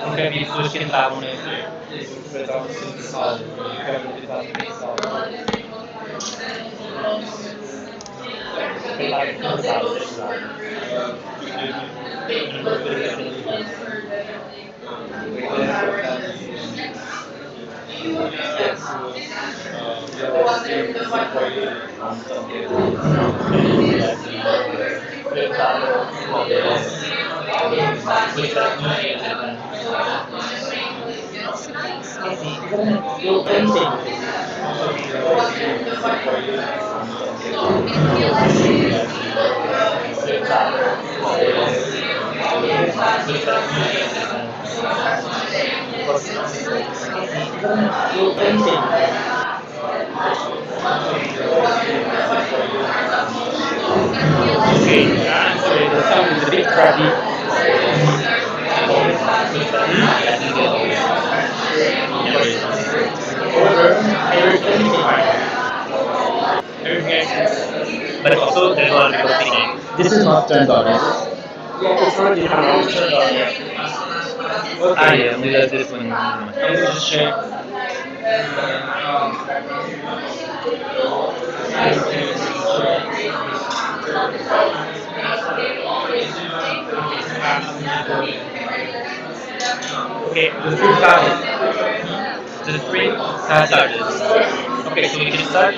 Nunca vi pessoas que entravam nesse sala, nunca vi entravam nesse sala. Estava cansado de estudar. Eu entendo. Eu entendo. Okay, I'm sorry, the sound is a bit crappy. I think however, everything is fine. Everything is but also there's a lot of people speaking. This is not turned on, is it? Yeah, it's already turned on. Ah, yeah, only does this when. Let me just check. Okay, the stream started. The stream has started. Okay, so we can start.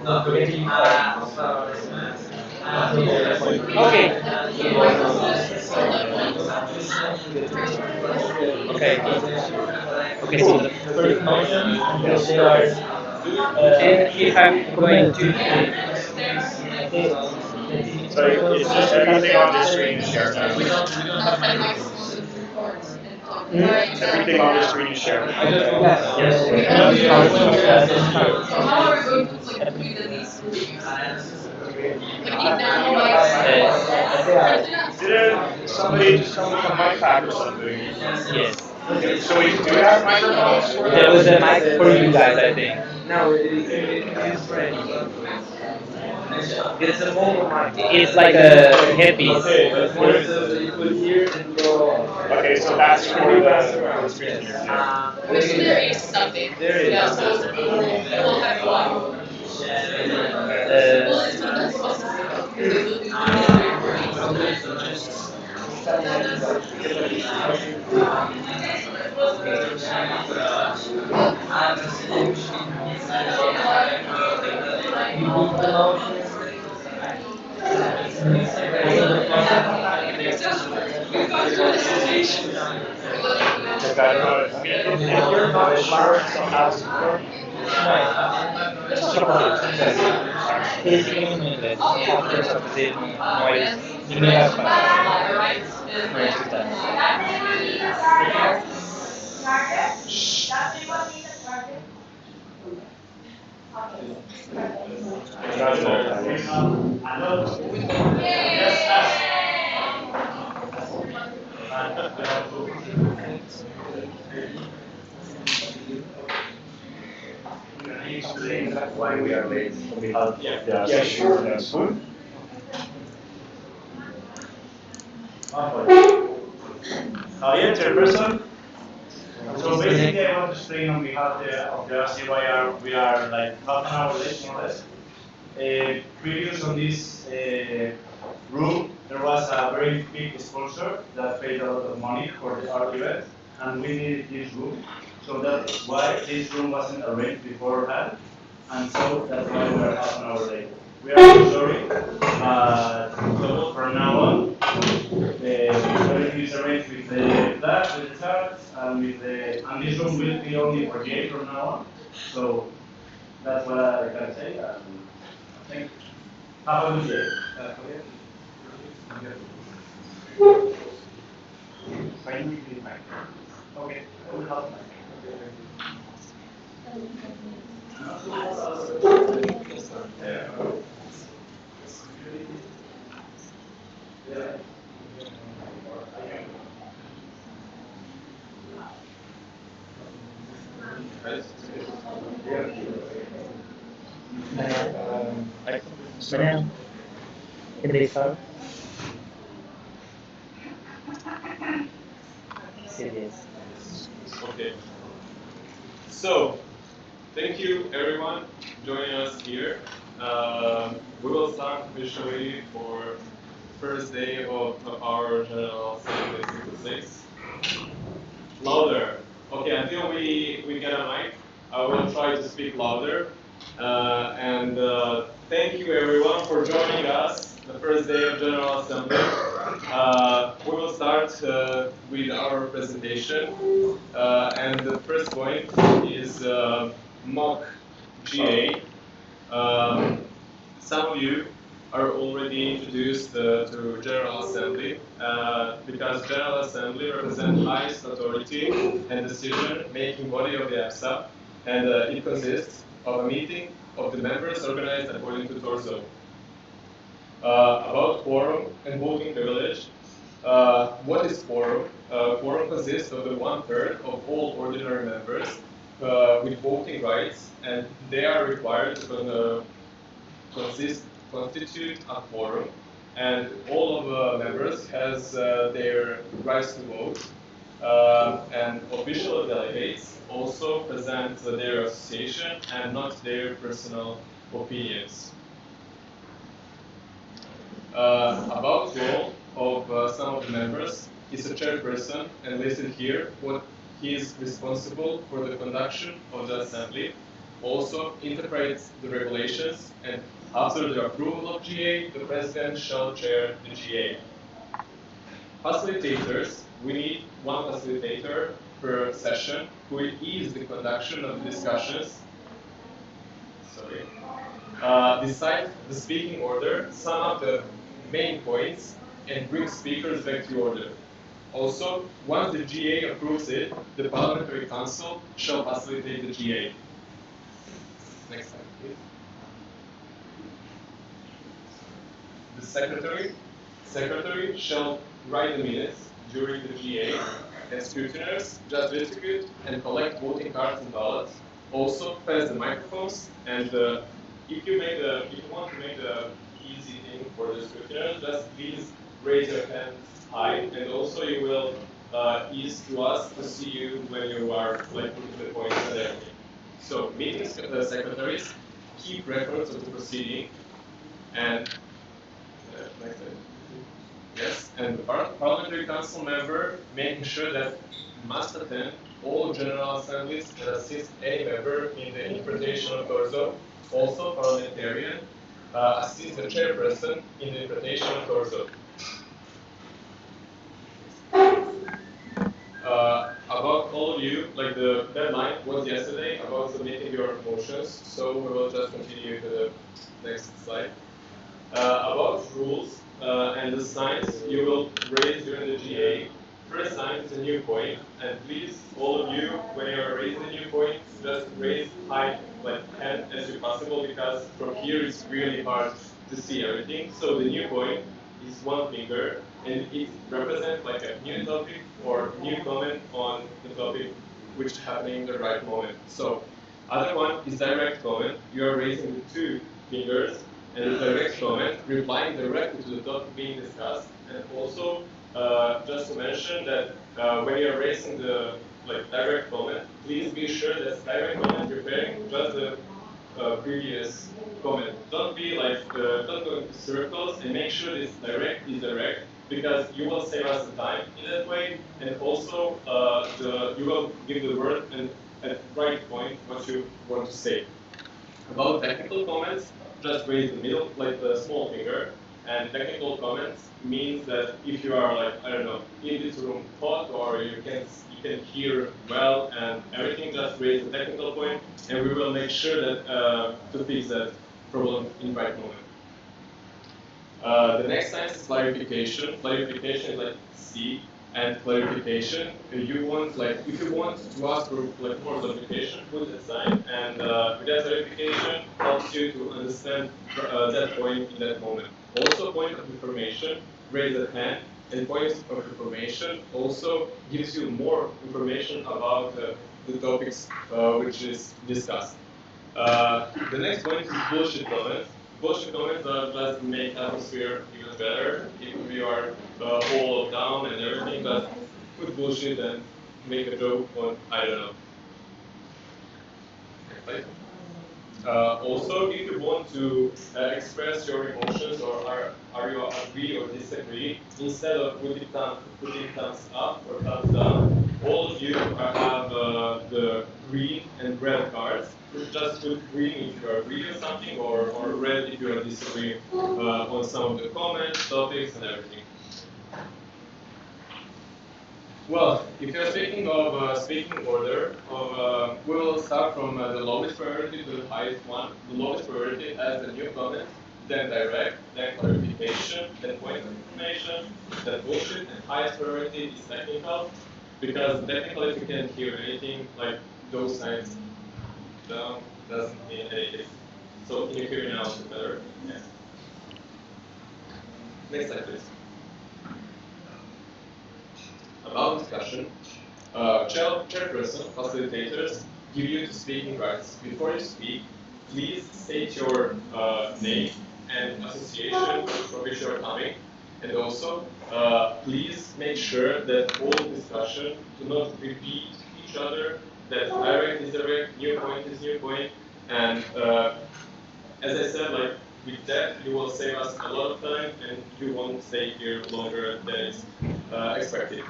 Don't forget to okay. Okay. Okay, so the first motion will start. If I'm going to. So it's just everything on the screen is shared. We don't have microphones. Everything on the screen is shared. Yes. Didn't somebody just tell me the mic pack or something? Yes. So we do have microphones for There was that? a mic for you guys, I think. No, it's ready. It's a mobile mic. It's like a headpiece. Okay, but One of those that you put here and go. okay, so that's Can for you pass the around? speaker. Yes. There is something. There it Yeah, is. so we'll have one. Like I don't know. I mean, if you're not sure, so ask for. Basically, no inglés. After fazer no é ninguém vai falar. Não é escutar. Why we are late? We have yeah, sure. That's good. Yeah, Chairperson. So basically, I want to explain on behalf of the RC why we are like half an hour late, more or less. Previous on this room, there was a very big sponsor that paid a lot of money for the art event, and we needed this room. So that's why this room wasn't arranged beforehand, and so that's why we are half an hour late. We are so sorry, so from now on, everything is arranged with the flash, with the charts, and with the and this room will be only for Jay from now on. So that's what I can say. Thank you. Have a good day. Finally, please, Mike. Okay, I will help Mike. Like, Manel, can they start? Say yes. Okay. So, thank you everyone joining us here. We will start officially for first day of our General Assembly 66. Louder. Okay, until we get a mic, I will try to speak louder. And thank you everyone for joining us the first day of General Assembly. We will start with our presentation. And the first point is mock GA. Um, some of you are already introduced to General Assembly because General Assembly represents highest authority and decision-making body of the EPSA, and it consists of a meeting of the members organized according to torso. About quorum and voting privilege. What is quorum? Quorum consists of the 1/3 of all ordinary members with voting rights, and they are required to constitute a quorum, and all of the members has their rights to vote, and official delegates also present their association and not their personal opinions. About role of some of the members is a chairperson, and listed here what he is responsible for the conduction of the assembly, also interprets the regulations, and after the approval of GA, the president shall chair the GA. Facilitators, we need one facilitator per session who will ease the conduction of the discussions. Sorry. Decide the speaking order, sum up the main points, and bring speakers back to order. Also, once the GA approves it, the Parliamentary Council shall facilitate the GA. Next slide, please. The secretary shall write the minutes during the GA, and scrutiners just distribute and collect voting cards and ballots. Also, pass the microphones, and if you want to make the easy thing for the scrutiners, just please raise your hands high, and also you will ease to us to see you when you are like putting the points and everything. So, meeting secretaries keep records of the proceeding, and next slide. Yes, and the Parliamentary Council member making sure that must attend all General Assemblies and assist any member in the interpretation of torso. Also, parliamentarian assist the chairperson in the interpretation of torso. About all of you, like the deadline was yesterday about submitting your motions, so we will just continue to the next slide. About rules and the signs you will raise during the GA. First sign is a new point, and please, all of you, when you are raising a new point, just raise high, like hand as you possible, because from here it's really hard to see everything. So the new point is one finger, and it represents like a new topic or new comment on the topic which is happening in the right moment. So other one is direct comment. You are raising with two fingers, and the direct comment, replying directly to the topic being discussed, and also just to mention that when you're raising the direct comment, please be sure that direct comment referring just the previous comment. Don't be don't go into circles, and make sure this direct is direct, because you will save us the time in that way, and also you will give the word and at right point what you want to say. About technical comments, just raise the middle, like the small finger. And technical comments means that if you are I don't know, in this room hot, or you can hear well and everything, just raise the technical point, and we will make sure that to fix that problem in right moment. The next science is clarification. Clarification is like C, and clarification. You want if you want to ask for more clarification, put a sign, and with that clarification helps you to understand that point in that moment. Also, point of information, raise a hand, and points of information also gives you more information about the topics which is discussed. The next point is bullshit comments. Bullshit comments are just make atmosphere even better. If we are all down and everything, just put bullshit and make a joke on, I don't know. Also, if you want to express your emotions or are you agree or disagree, instead of putting thumbs up or thumbs down, all of you have the green and red cards. Just put green if you agree with something or red if you disagree on some of the comments, topics, and everything. Well, if you're speaking of speaking order, we will start from the lowest priority to the highest one. The lowest priority as the new comment, then direct, then clarification, then point of information, then bullshit, and highest priority is technical, because technical if you can't hear anything, like those signs down doesn't mean anything. So can you hear me now better? Yeah. Next slide, please. About discussion, chairperson, facilitators give you the speaking rights. Before you speak, please state your name and association from which you are coming, and also please make sure that all discussion do not repeat each other, that direct is direct, new point is new point, and as I said, like with that, you will save us a lot of time, and you won't stay here longer than is expected.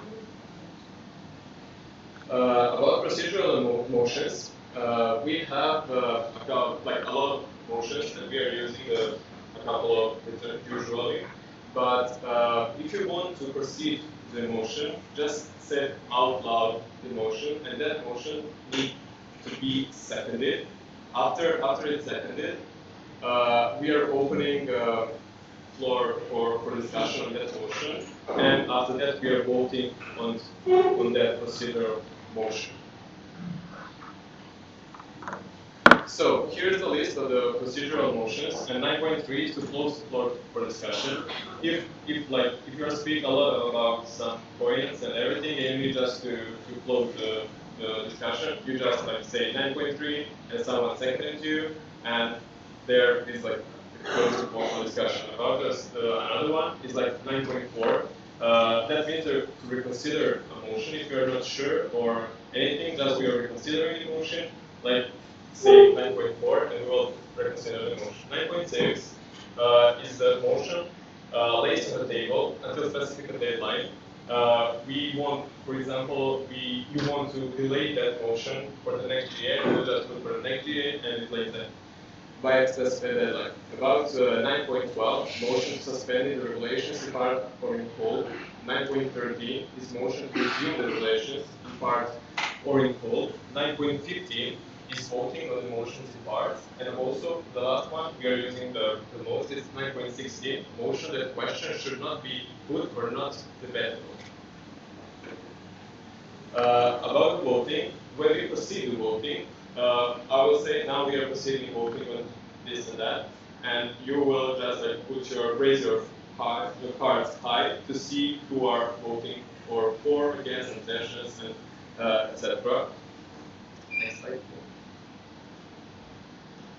About procedural motions, we have a lot of motions, and we are using a couple of usually. But if you want to proceed the motion, just say out loud the motion, and that motion needs to be seconded. After it's seconded, we are opening floor for discussion on that motion, and after that we are voting on that procedural motion. So here's the list of the procedural motions, and 9.3 is to close the floor for discussion. If you are speaking a lot about some points and everything, and you need just to close the discussion, you just say 9.3 and someone seconded you, and there is close the floor for discussion. About this, another one is 9.4. That means to reconsider a motion if you are not sure or anything, just we are reconsidering the motion, say 9.4, and we will reconsider the motion. 9.6 is the motion lays on the table until specific deadline. We want, for example, you want to delay that motion for the next GA, and we'll just look for the next GA and replace that by a specified deadline. About 9.12, motion to suspend the regulations in part or in whole. 9.13 is motion to resume the regulations in part or in whole. 9.15 is voting on the motions in part. And also, the last one we are using the most is 9.16, motion that questions should not be put or not debatable. About voting, when we proceed to voting, I will say now we are proceeding voting on this and that, and you will just raise your cards high to see who are voting for, against, abstentions, and etc. Next slide.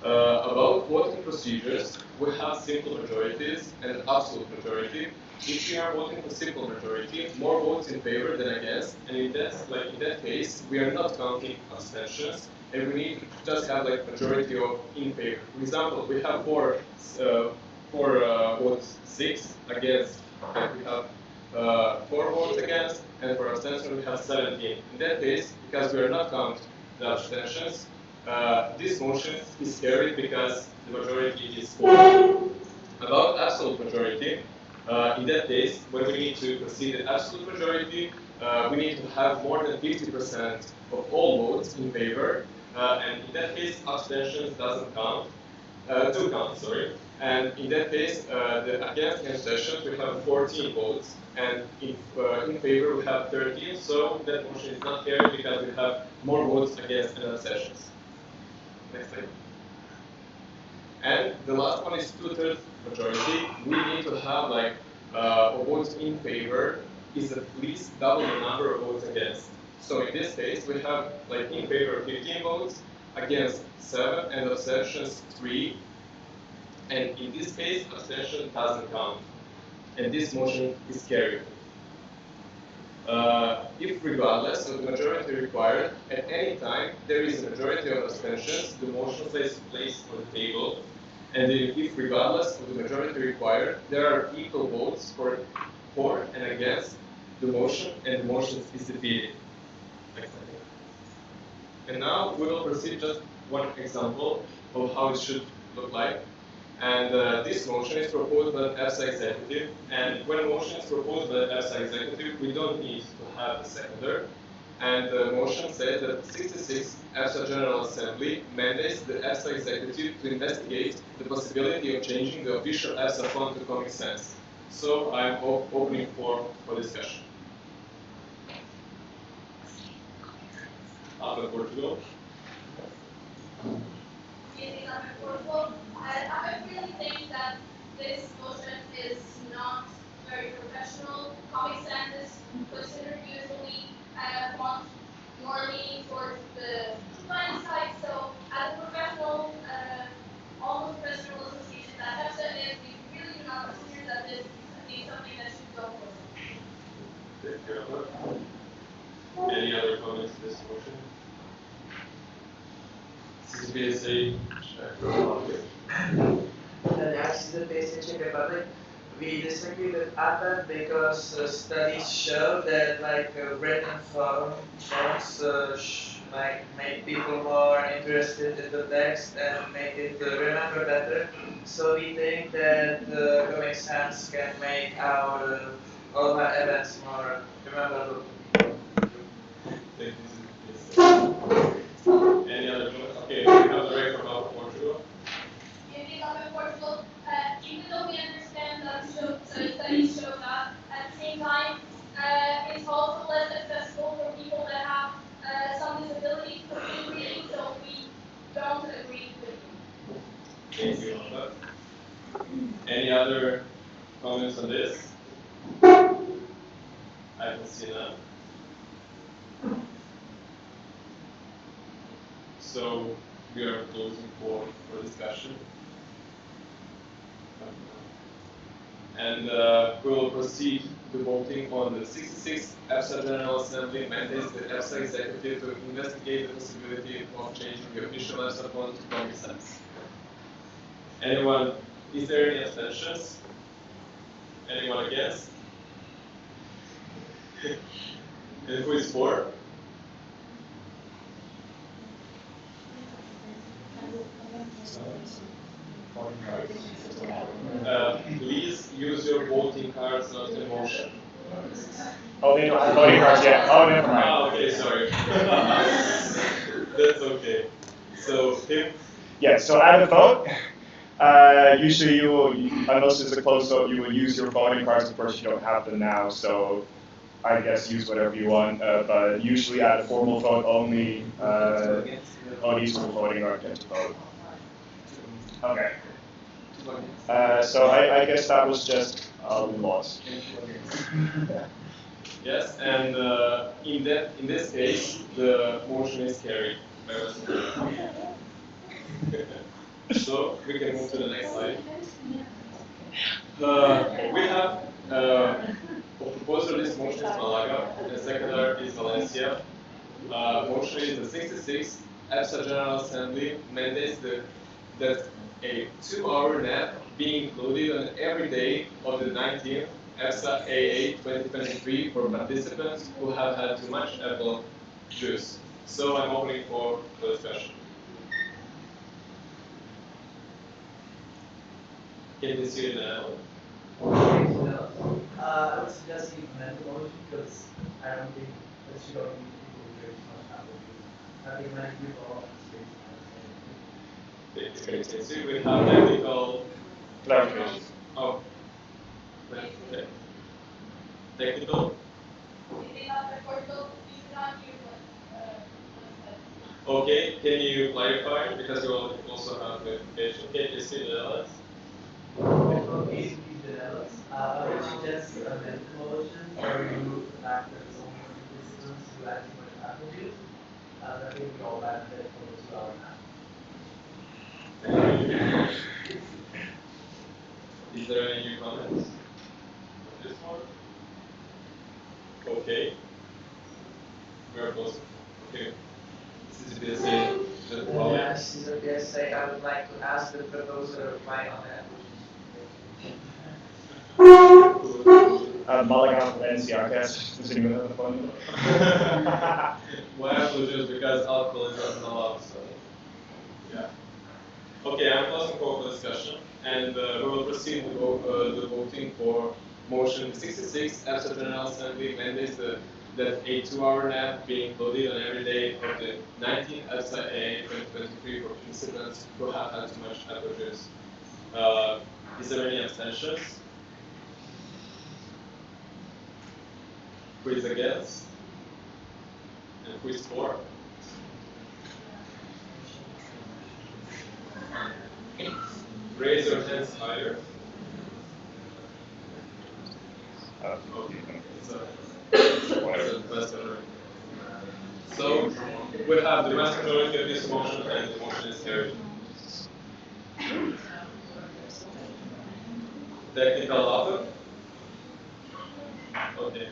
About voting procedures, we have simple majorities and absolute majority. If we are voting for simple majority, more votes in favor than against, and in that case, we are not counting abstentions, and we need to just have majority of in favor. For example, we have four votes, 6 against, and we have 4 votes against, and for abstention we have 17. In that case, because we are not counting the abstentions, this motion is carried because the majority is 4. About absolute majority, in that case, when we need to proceed at absolute majority, we need to have more than 50% of all votes in favor, and in that case, abstentions doesn't count, do count, sorry. And in that case, the against and abstentions, we have 14 votes, and in favor we have 13, so that motion is not carried because we have more votes against and abstentions. Next slide. And the last one is 2/3 majority. We need to have votes in favor is at least double the number of votes against. So in this case, we have like in favor 15 votes, against 7, and abstentions 3. And in this case, abstention doesn't count. And this motion is carried. If regardless of the majority required, at any time there is a majority of abstentions, the motion stays placed on the table. And if regardless of the majority required, there are equal votes for and against the motion, and the motion is defeated. Next slide. And now we will proceed just one example of how it should look like. And this motion is proposed by the EPSA executive. And when a motion is proposed by the EPSA executive, we don't need to have a seconder. And the motion says that 66 EPSA General Assembly mandates the EPSA executive to investigate the possibility of changing the official EPSA font to Comic Sans. So I'm opening for discussion. After Portugal. I really think that this motion is not very professional. Comic Sans is considered usually font more leaning towards the fine side. So as a professional, almost professional association that EPSA is, we really do not consider that this is something that should go forward. Any other comments to this motion? This is EPSA And actually, the basic Czech Republic, we disagree with APA because studies show that written fonts might make people more interested in the text and make it remember better. So we think that Comic Sans can make our all our events more memorable. Any other comments? Okay, we have the right from Portugal. In Portugal, even though we understand that studies show that, at the same time, it's also less accessible for people that have some disabilities for reading, so we don't agree with you. Thank you on that. Any other comments on this? I can see that. So we are closing for discussion. And we will proceed to voting on the 66th EPSA General Assembly mandates the EPSA executive to investigate the possibility of changing the official EPSA font to Comic Sans. Anyone? Is there any abstentions? Anyone against? And who is for? Please use your voting cards, not the motion. Oh, they don't have voting cards yet. Oh, never mind. Ah, okay, sorry. That's okay. So, Tim? Yeah, so at a vote, usually you will, unless it's a closed vote, you will use your voting cards. Of course, you don't have them now, so I guess use whatever you want. But usually at a formal vote, only use your voting card to vote. Okay. So I guess that was just a lot. Yes, and in this case, the motion is carried. So we can move to the next slide. We have proposal is motion is Malaga, the secondary is Valencia. Motion is the 66th EPSA General Assembly mandates that a 2-hour nap be included on every day of the 19th EPSA AA 2023 for participants who have had too much apple juice. So I'm opening for discussion. Can you see it now? I would suggest you amend the motion because I don't think that should only be people who drink too much alcohol. I think many people See, we have technical clarification. Oh, okay. Technical. Okay, can you clarify because you also have clarification? Can you see the others? I would suggest you amend the motion or remove the fact that there's only 2 participants who had too much juice, and I think we all benefit from the 2 hour nap. Is there any new comments on this one? Okay. We are close. Okay. This is EPSA. Yes, EPSA, I would like to ask the proposer why on that. Malaga with NCRcast, sitting on the phone. Why apple juice? Because alcohol is not allowed. So, yeah. Okay, I'm closing call for discussion, and we will proceed with the voting for motion 66. EPSA General Assembly mandates that a 2-hour nap be included on every day of the 19th EPSA AA 2023 for participants who have had too much apple juice. Is there any abstentions? Who is against? And who is for? Raise your hands higher. Okay. So we have the vast majority of this motion, and the motion is carried. Technical author? Okay.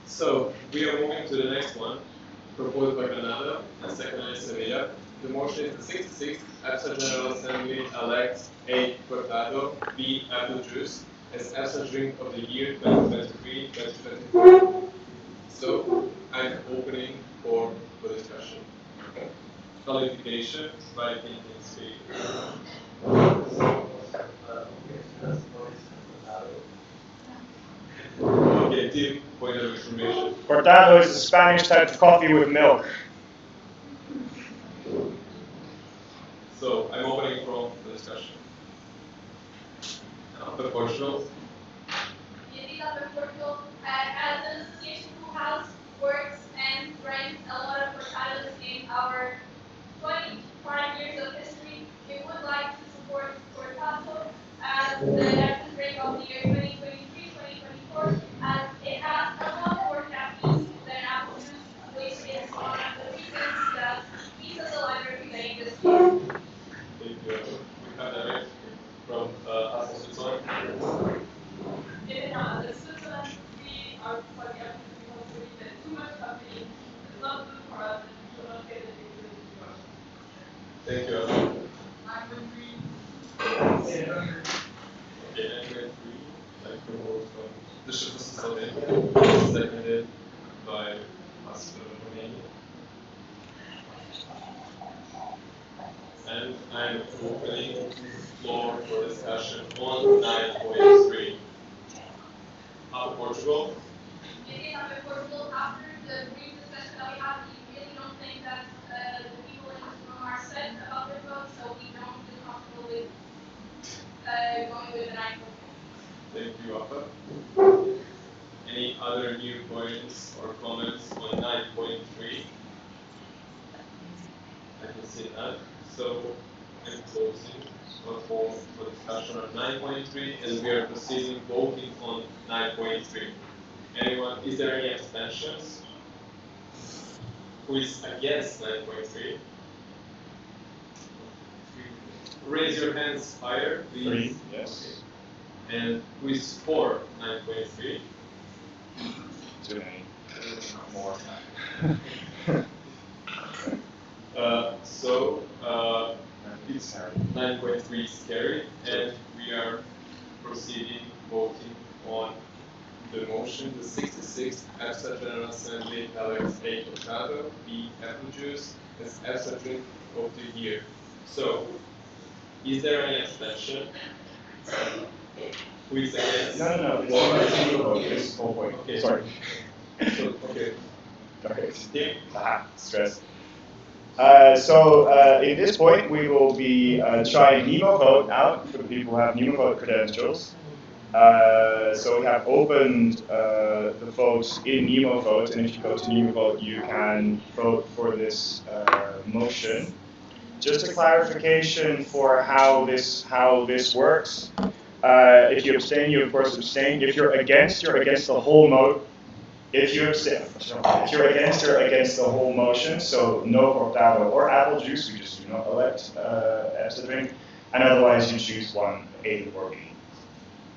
So we are moving to the next one, proposed by Granada and seconded in Sevilla. The motion is the 66th EPSA General Assembly elects A. Cortado, B. Apple Juice as EPSA Drink of the Year 2023-2024. So I'm opening for discussion. Qualification by thinking speed. Okay, Tim, point of information. Cortado is a Spanish type of coffee with milk. So I'm opening for discussion. The Portugal. Indeed, up in Portugal, as an association who has worked and ranked a lot of portados in our 25 years of history, we would like to support Cortado as the National Drink of the Year 2023-2024, as it has a lot more caffeine than apple juice, which is one of the reasons that EPSA Library made this year. Thank you. We have that from us in Switzerland. In Switzerland, we are quite happy because we get too much caffeine. It's not good for us, and we should not get addicted to it. Thank you. 9.3. Okay, 9.3. Like the vote from the Slovenia, seconded by us from Romania. And I'm opening the floor for discussion on 9.3. After Portugal. Maybe after Portugal, after the brief discussion that we had, we really don't think that the people in this room are set about their vote, so we don't feel comfortable with going with the 9.3. Thank you, Alpha. Any other new points or comments on 9.3? I can see that. So I'm closing for discussion on 9.3, and we are proceeding voting on 9.3. Anyone? Is there any abstentions? Who is against 9.3? Raise your hands higher, please. 3, yes. Okay. And who is for 9.3? Too many. More. So it's 9.3 is carried, and we are proceeding voting on the motion. The 66th EPSA General Assembly elects A. Cortado, B. Apple Juice as EPSA Drink of the Year. So, is there any abstention? Who is against? No. It's the whole point. Okay. Sorry. So, okay. Okay. Tim? Stress. In this point, we will be trying Nemo Vote out for the people who have Nemo Vote credentials. So we have opened the votes in Nemo Vote, and if you go to Nemo Vote, you can vote for this motion. Just a clarification for how this works. If you abstain, you of course abstain. If you're against the whole If you're against or against the whole motion, so no cortado or apple juice, we just do not elect EPSA drink, and otherwise you choose one, A or B.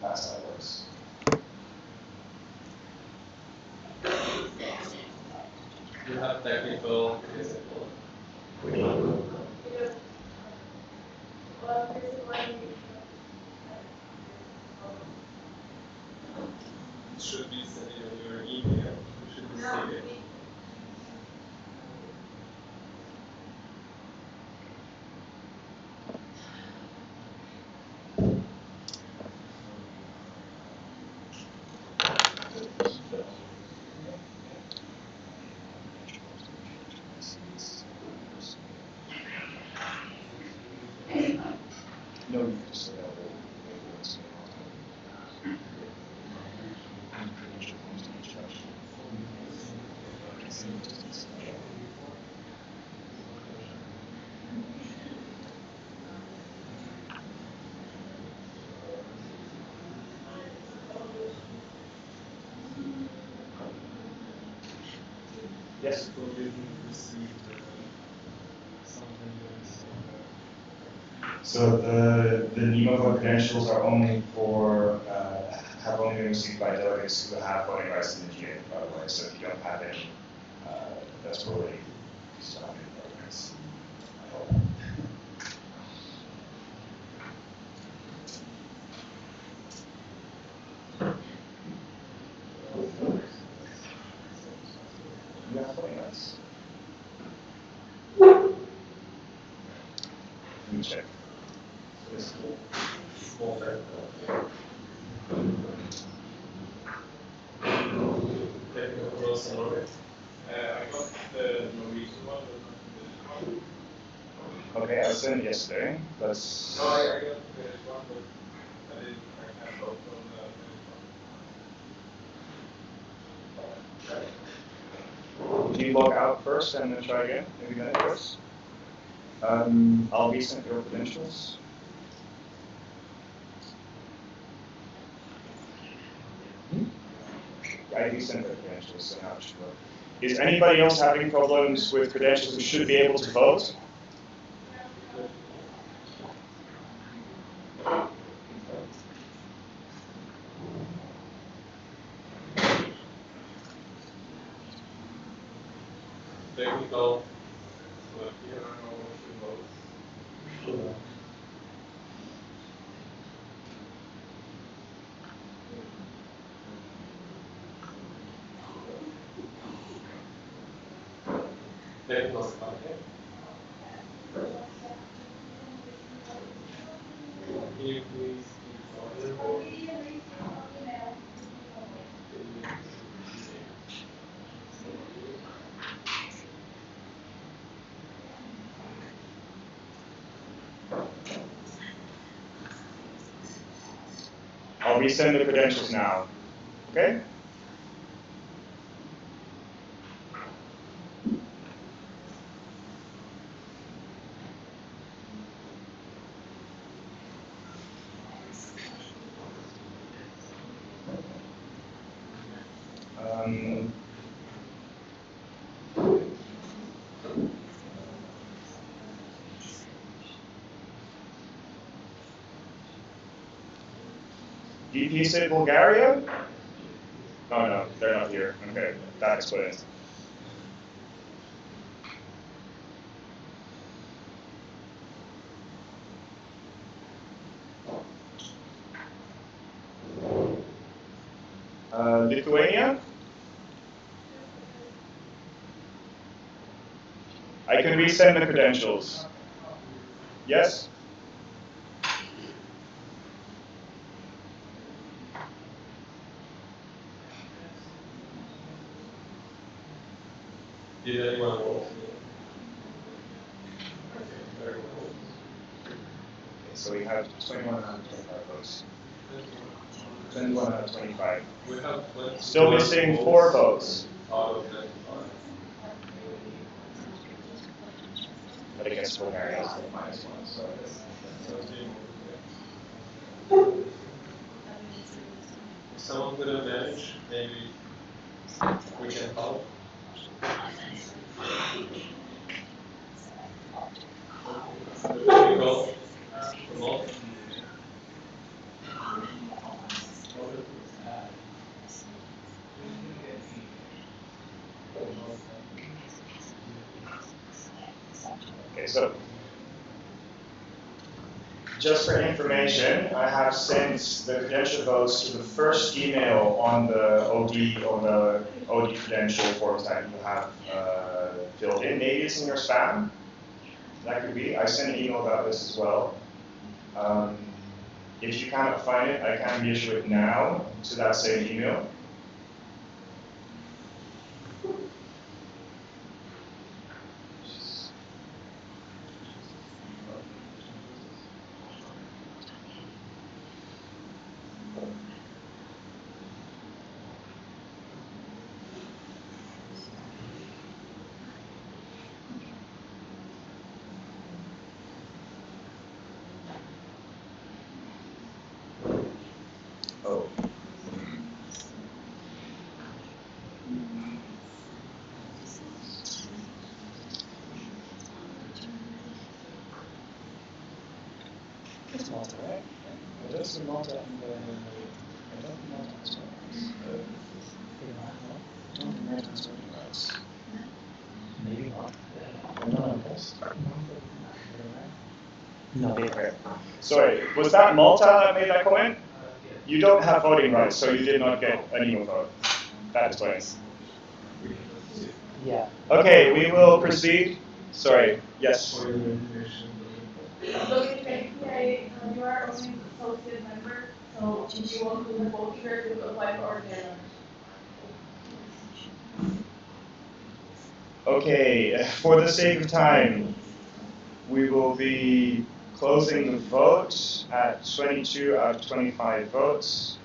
That's how it works. You have technical. It should be sent in your email. You should receive it. No, you just say that. Yes. So you received something. So the NEMA credentials are only for have only been received by delegates who have voting rights in the GA, by the way. So if you don't have any, that's probably still have any voting rights. I hope. You have voting rights. Let me check. This Small fair. Technical rules in Norway. I got the Norwegian one, but not the Finnish one. Okay, I sent it yesterday. Let's. No, I got the Finnish one, but I can't vote on the Finnish one. Can you log out first and then try again? Maybe that works. I'll resend your credentials. I resent the credentials, so now it should work. Is anybody else having problems with credentials who should be able to vote? Technical. But here are no motion votes. Technical stuff. Can you please keep talking? I'll resend the credentials now. Okay? EPSA Bulgaria? Oh no, they're not here. Okay, that explains. Lithuania? I can resend the credentials. Yes? Did anyone vote? Very well. Okay, so we have 21 out of 25 votes. 21 out of 25. We have Still missing 4 votes. Out of 95. But against Bulgaria, it's still -1, so. If someone could have managed, maybe We can follow. Nicole, promote. Okay, so just for information, I have sent the credential votes to the first email on the OD credential forms that you have filled in. Maybe it's in your spam. That could be. I sent an email about this as well. If you cannot find it, I can reissue it now to that same email. Oh. It's Malta, right? I don't see Malta in the. I don't think Malta has rights. Maybe not. No. Okay. Sorry, was that Malta that made that comment? You don't have voting rights, so you did not get an email vote. That explains. Yeah. Okay, we will proceed. Sorry, yes. So in KPA, you are only associate member, so if you want to do the voucher, you apply for ordinary. Okay, for the sake of time, we will be closing the vote at 22 out of 25 votes.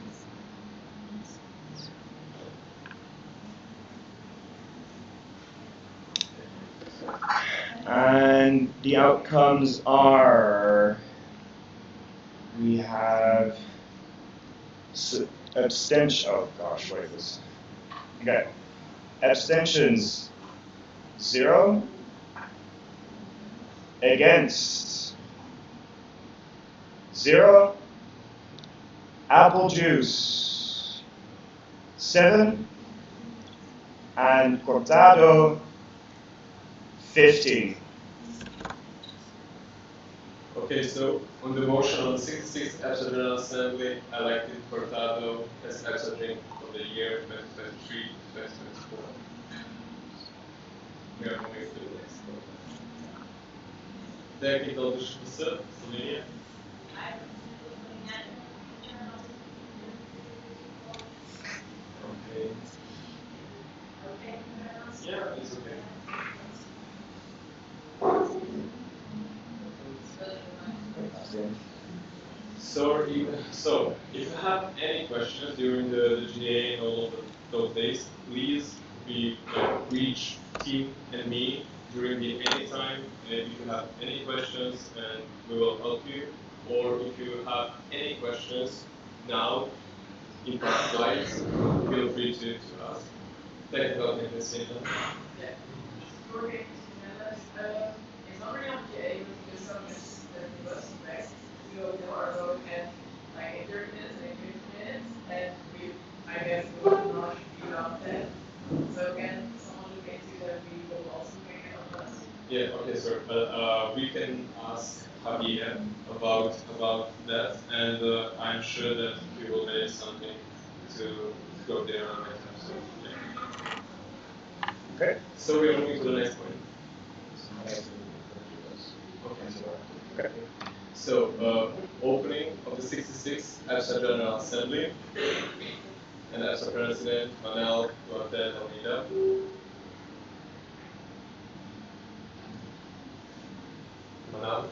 And the outcomes are, we have abstention, oh gosh, wait, this, okay. Abstentions, 0. Against, 0. Apple juice, 7. And cortado, 50. Okay, so on the motion on the 66th EPSA General Assembly, I elected Cortado as EPSA Drink of the Year 2023-2024. We are moving to the next vote. Technical discussion, Slovenia. Okay. Yeah, it's okay. So if you have any questions during the GA and all of those days, please reach Tim and me during the any time if you have any questions, and we will help you. Or if you have any questions now in past slides, feel free to ask. Technical technician. Yeah. Okay. It's not really on GA, but because some is that it was back. We will do our vote at like in 30 minutes and in 50 minutes, and we, I guess, we will not be on 10. So can someone look into that we will also make it on us? Yeah, okay, sir. But we can ask Javier about that, and I'm sure that he will manage something to go there on my time. So, yeah. Okay. So we are moving to the next point. Okay. So opening of the 66th EPSA General Assembly, and EPSA President Manel Duarte Almeida. Manel.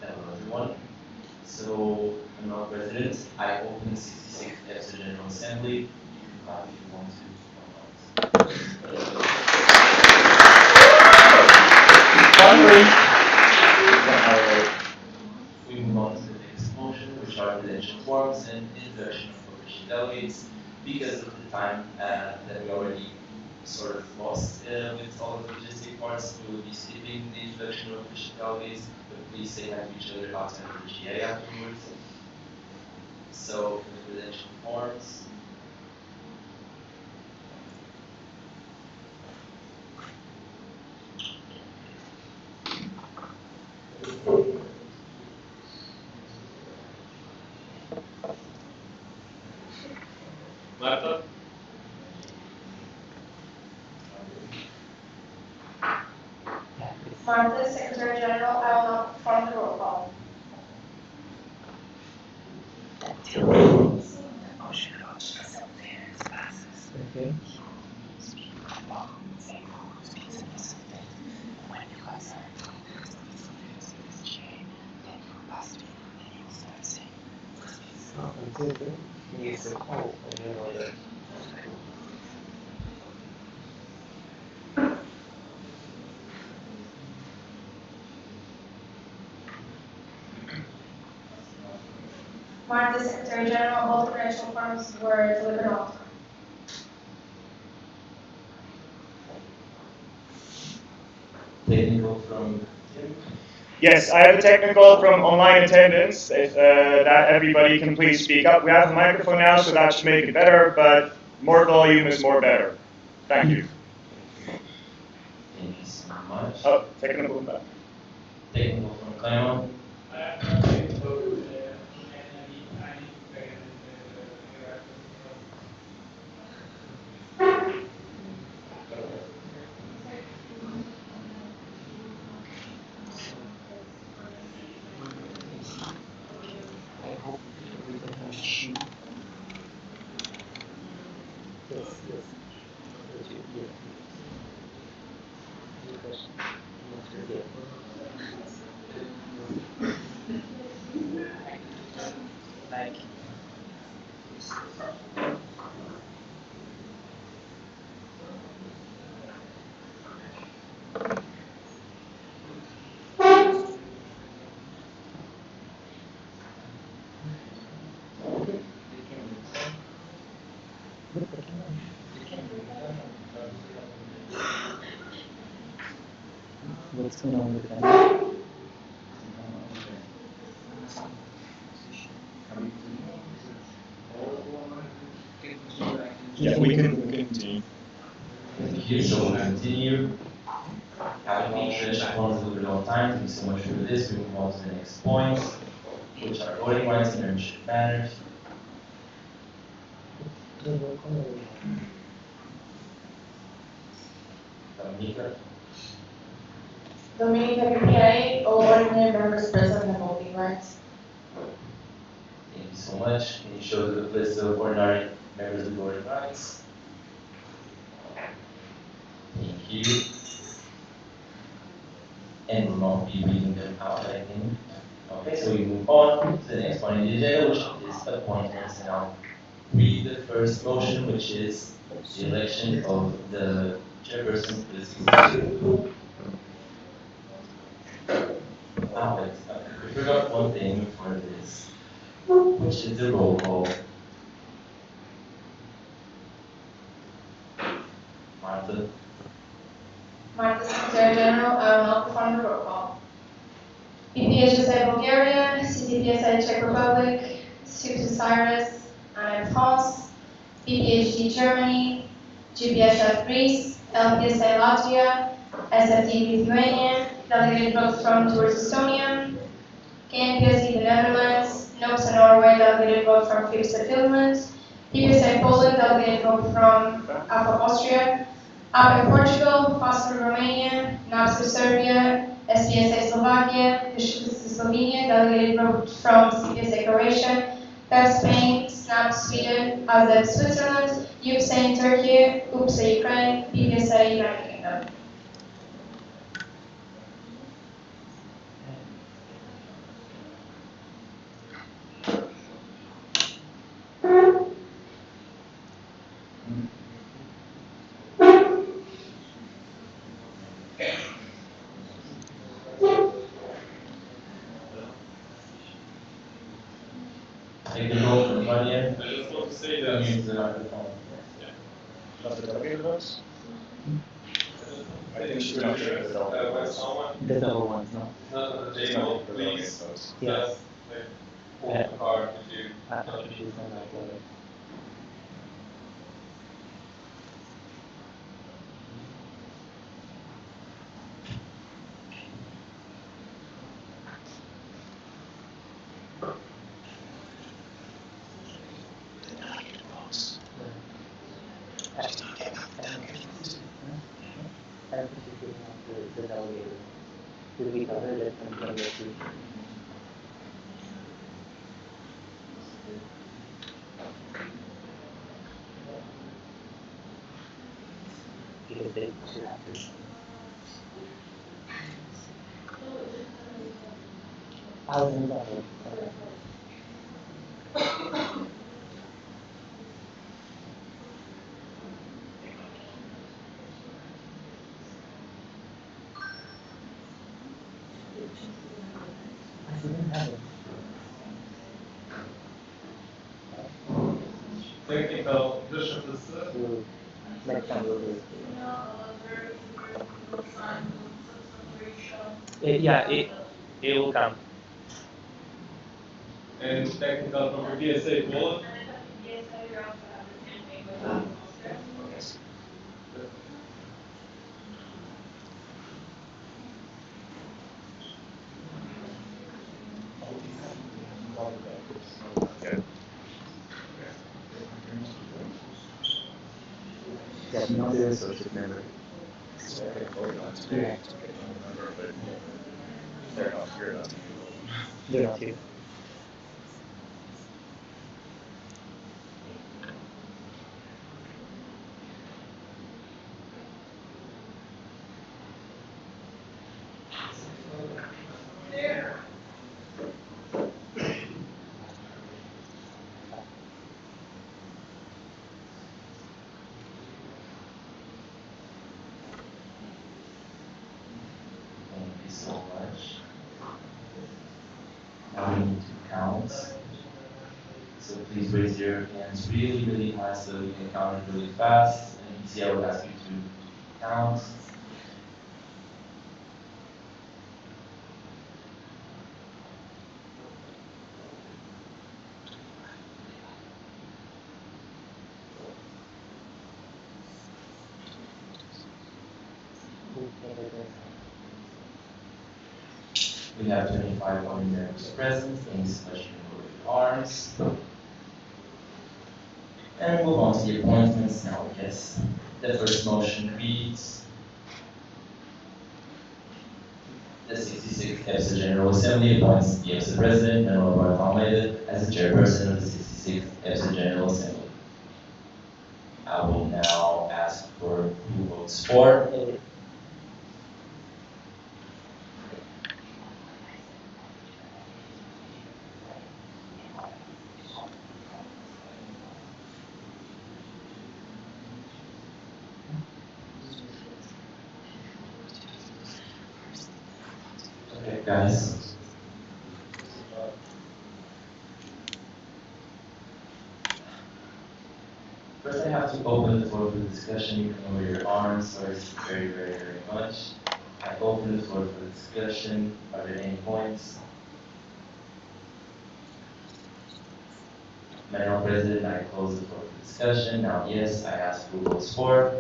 Hello everyone. So I'm now president. I open the 66th EPSA General Assembly. You can clap if you want to. Finally. which are credential forms and introduction of official delegates, because of the time that we already sort of lost with all of the logistic parts. We will be skipping the introduction of official delegates, but please say hi to each other outside of the GA afterwards. So, the credential forms. Marta? Martha, Secretary General, I will not perform the roll call. Okay. Martha, Secretary General, all credential forms were delivered on time. Technical from Tim. Yes, I have a technical from online attendance. If that everybody can please speak up. We have a microphone now, so that should make it better, but more volume is more better. Thank you. Thank you so much. Oh, technical back. Technical from Clement. What's going on with that? Yeah, we can continue. Thank you. So we'll continue. Having all credential forms delivered on time. Thank you so much for this. We move on to the next point, which are voting rights and membership matters. Dominica. Dominica PPA, all ordinary members present have voting rights. Thank you so much. Can you show the list of ordinary members with voting rights? Thank you. And we'll not be reading them out, I think. Okay, so we move on to the next point in the agenda, which is appointments. And I'll read the first motion, which is the election of the chairperson for the CCC. Ah, wait, we forgot one thing for this, which is the roll call. Martha. Martha, Secretary General, I will not perform the roll call. EPSA Bulgaria, CCPSA Czech Republic, Sucre Cyrus, and France, BPHD Germany, GPSF Greece, LPSA Latvia, SFT Lithuania, delegated vote from towards Estonia, KNPSC the Netherlands, NOPSA Norway, delegated vote from FIPSA Finland, PPSA Poland, delegated vote from AFA Austria, APA Portugal, FOSFOR Romania, NAPSA Serbia, SPSA Slovakia, PSA Slovenia, delegated vote from CPSA Croatia, PEP Spain, SNAP Sweden, AZEP Switzerland, UPSA in Turkey, UPSA Ukraine, PPSA United Kingdom. Take control from the front here. I just want to say Come here that. to the microphone. Not the delegated votes? I I think just we want don't to share say the that delegate when votes. someone The double ones, no? is not at the It's table, not the delegate please votes. Yeah. just like pull the card if you After she's done that, like, The delegate votes. she's talking about the delegate votes. I don't think she's giving out the delegated. Did we cover that from delegate two? Because they should have to. I was in the double. Okay. I didn't have it. technical differences. We'll, next time we'll do it. Yeah, it will come. And technical from EPSA wallet. Yes. Yeah. Yeah, not the associate member. So I can vote on today. Yeah. To get one member, but they're not here enough to vote. They're not here. Thank you so much. Now we need to count. So please raise your hands really, really high so you can count it really fast. And EPSA will ask you to count. We have 25 voting members present. Thank you so much for your arms. And move on to the appointments now, yes. The first motion reads the 66th EPSA General Assembly appoints the EPSA President, Manuel Barth Almeida, as the chairperson of the 66th EPSA General Assembly. I will now ask for who votes for. Okay, guys. First, I have to open the floor for discussion. You can lower your arms, so it's very, very, very much. I open the floor for discussion. Are there any points? Madam President, I close the floor for discussion. Now, yes, I ask who votes for.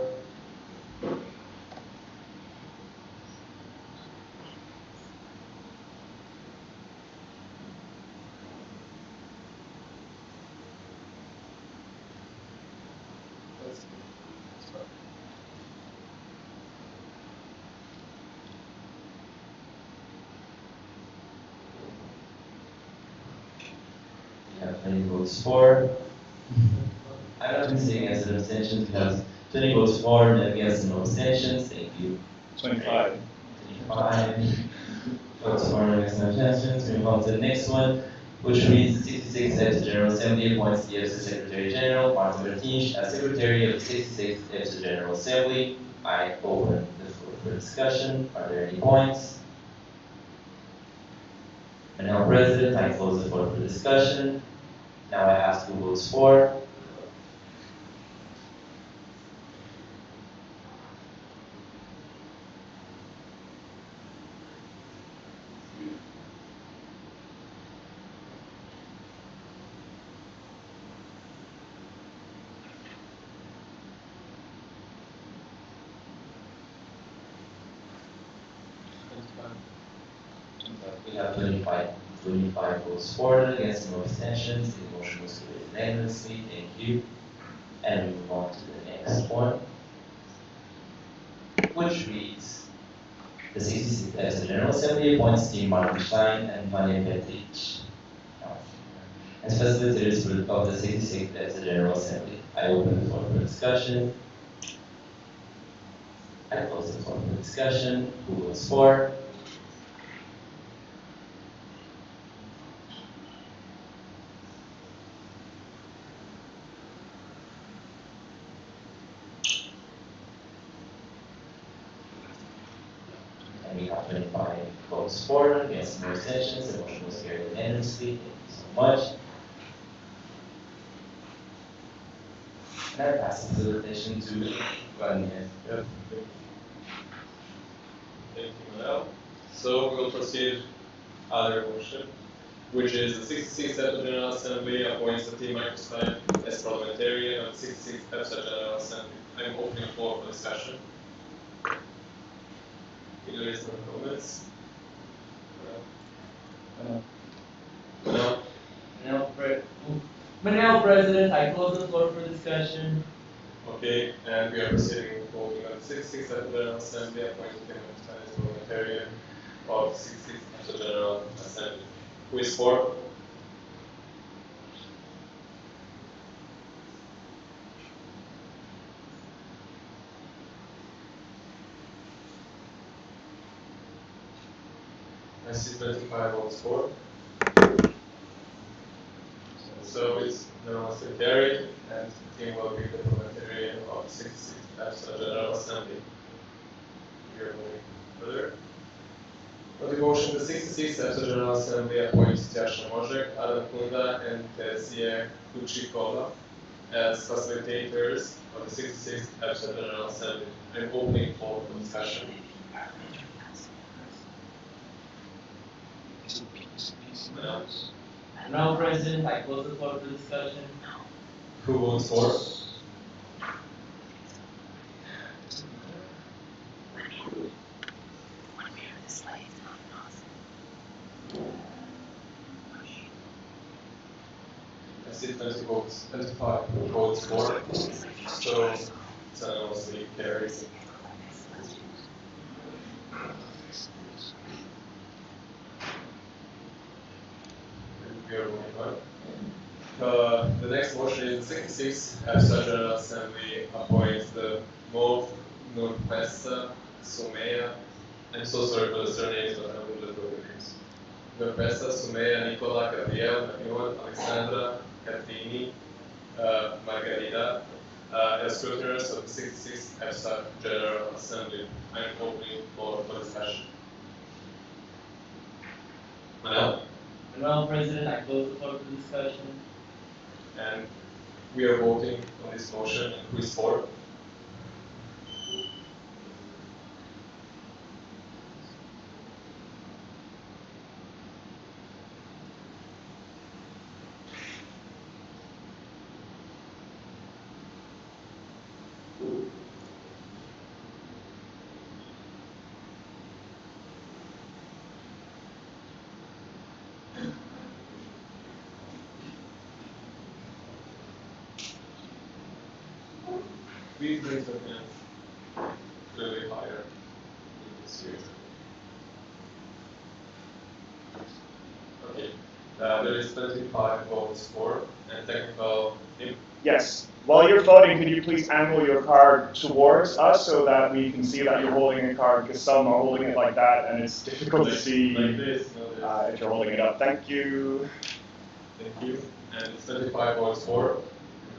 We have 20 votes for. I'm not considering as an abstention. We have 20 votes for, and against, and no abstentions. Thank you. 25. 25 votes for, and against, no abstentions. We move on to the next one, which reads the 66th EPSA General Assembly appoints the EPSA Secretary General, Martin Martins, as Secretary of the 66th EPSA General Assembly. I open the floor for discussion. Are there any points? And now, President, I close the floor for discussion. Now I ask who votes for. We have 25 votes for, against, no abstentions. The motion was carried unanimously. Thank you. And we move on to the next one, which reads: the 66th EPSA General Assembly appoints Dean Martin Stein and Vanya Petric as facilitators of the 66th EPSA General Assembly. I open the floor for discussion. I close the floor for discussion. Who votes for? And we have 25 votes for, against, no abstentions. The motion was carried unanimously. Thank you so much. And I pass the facilitation to Vanya. Thank you, Manuel. So we will proceed other motion, which is the 66th EPSA General Assembly appoints the team Stein as parliamentarian of the 66th EPSA General Assembly. I'm opening the floor for discussion. If there is no comments. No. Manel, President, I close the floor for discussion. Okay, and we are proceeding with voting on the 66th EPSA General Assembly appointing the team Stein as parliamentarian of the 66th EPSA General Assembly. Who is for? I see 25 votes for. So it's unanimously carried, and the team will be the parliamentarian of the 66th EPSA General Assembly. We are moving further. On the motion, the 66th EPSA General Assembly appoints Tjaša Možek, Adam Kunda, and Terezija Kuchikova as facilitators of the 66th EPSA General Assembly. I'm opening for discussion. Manel, President, I close the floor for discussion. Who votes for? I see 25 votes for, so it's unanimously carried. We are moving on. The next motion is the 66th EPSA General Assembly appoints the Mov Nurpesa Sumea. I'm so sorry for the surnames, but I will just go with names. Nurpesa Sumea Nicola Gabriel Manuel Alexandra Catrini Margarida as scrutiners of the 66th EPSA General Assembly. I'm opening for discussion. Manel? Manel, President, I close the floor for discussion. And we are voting on this motion. Who is for? Please raise your hands clearly higher in this year. Okay. There is 35 votes for and technical. Yes. While you're voting, could you please angle your card towards us so that we can see that you're holding a card, because some are holding it like that and it's difficult to see like this, if you're holding it up. Thank you. Thank you. And it's 35 votes for.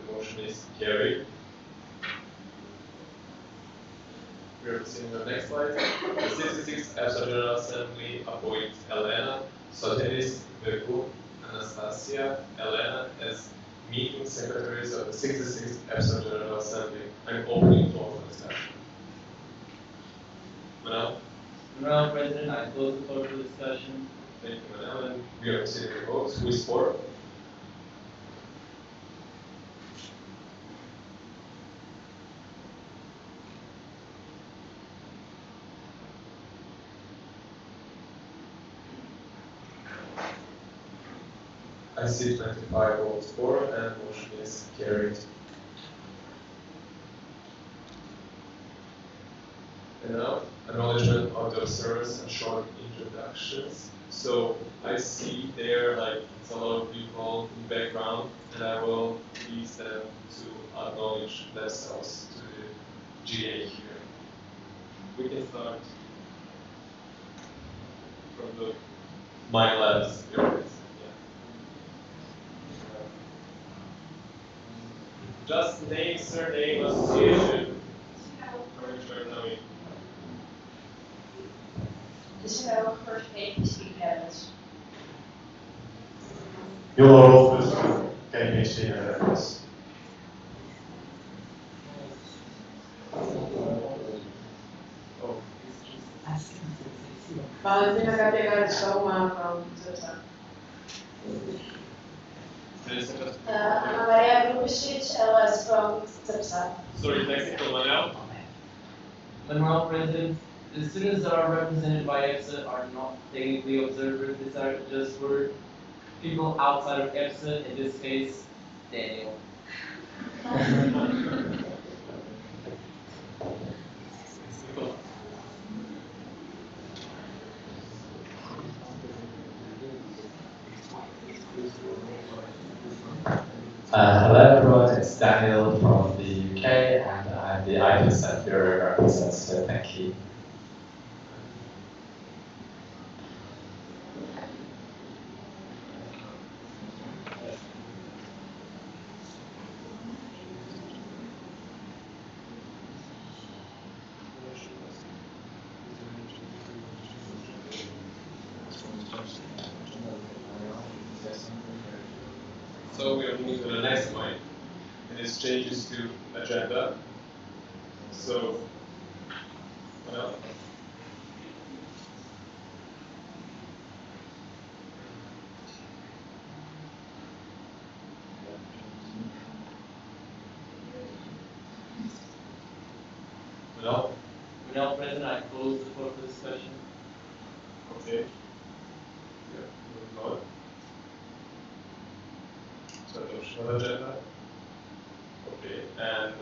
The motion is carried. We are proceeding to the next slide. The 66th EPSA General Assembly appoints Elena Soteris Vergu Anastasia, Elena as meeting secretaries of the 66th EPSA General Assembly. I'm opening floor for discussion. Manel? Madam President, I close the floor for discussion. Thank you, Manel. And we are proceeding to votes. Who is for? I see 25 votes for, and motion is carried. And now, acknowledgement of the observers and short introductions. So I see there like it's a lot of people in the background, and I will please them to acknowledge themselves to the GA here. We can start from the my left. Just name, surname, association. Tussendoor first page speak Netherlands. You'll also can you see this? Valentina Gabriela Soma from Twitter. Ana Maria Grubisic, LS from EPSA. Sorry, technical one now. Madam President, the students that are represented by EPSA are not technically observers. These are just for people outside of EPSA, in this case, Daniel. Hello everyone, it's Daniel from the UK and I'm the EPSA Bureau representative. Thank you. So we are moving to the next point, and it's changes to agenda. So, well, Madam President, I close the floor for discussion. okay. Yeah, moving on. So adoption of agenda. Okay, and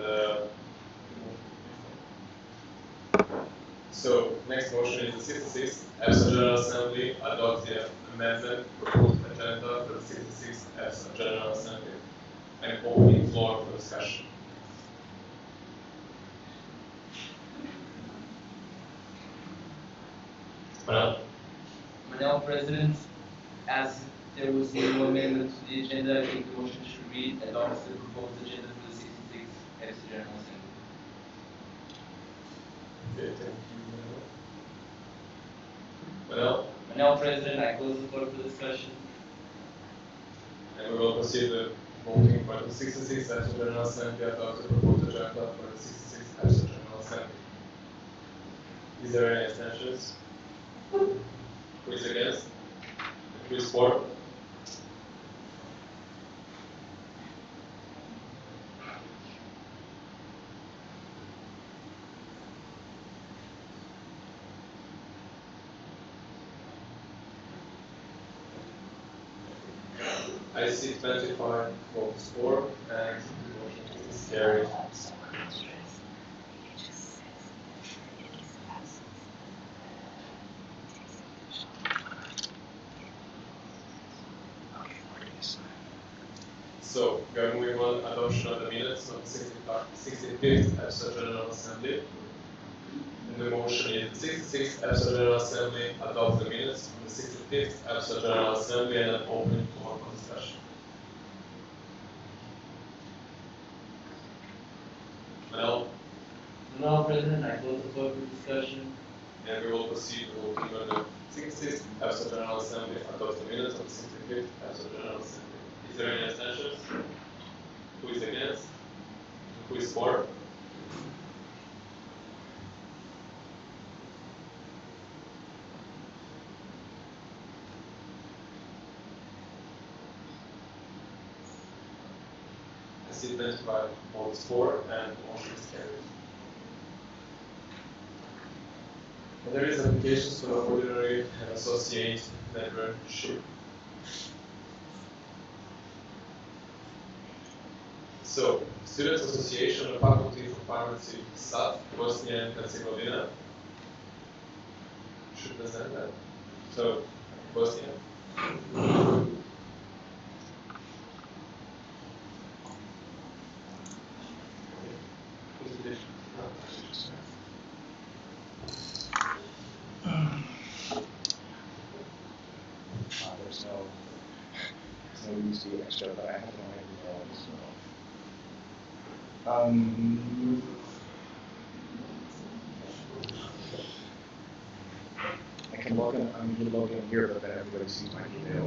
so next motion is the 66th EPSA General Assembly adopt the amendment proposed agenda for the 66th EPSA General Assembly. I'm opening floor for discussion. Madam President, as there was no amendment to the agenda, I think the motion should read adopts the proposed agenda for the 66th EPSA General Assembly. Okay, thank you. Well, Madam President, I close the floor for discussion. and we will proceed with voting for the 66th EPSA General Assembly adopt the proposed agenda for the 66th EPSA General Assembly. Is there any abstentions? Who is against? Who is for? I see 25 votes for, and the motion is carried. So, we are moving on adoption of the minutes of the 65th EPSA General Assembly. And the motion is the 66th EPSA General Assembly adopt the minutes from the 65th EPSA General Assembly and an open floor for discussion. Madam Madam President, I close the floor for discussion. And we will proceed to voting on the 60th EPSA General Assembly adopt the minutes of the 65th EPSA General Assembly. Is there any abstentions? Who is against? Who is for? I see 25 votes for and the motion is carried. And there is applications for the ordinary and associate membership. So, Students Association of Faculty for Pharmacy, SAF, Bosnia and Herzegovina, should present that. So, Bosnia. There's no easy extra, but I have no idea. I can log in. I'm going to log in here, but then everybody sees my email.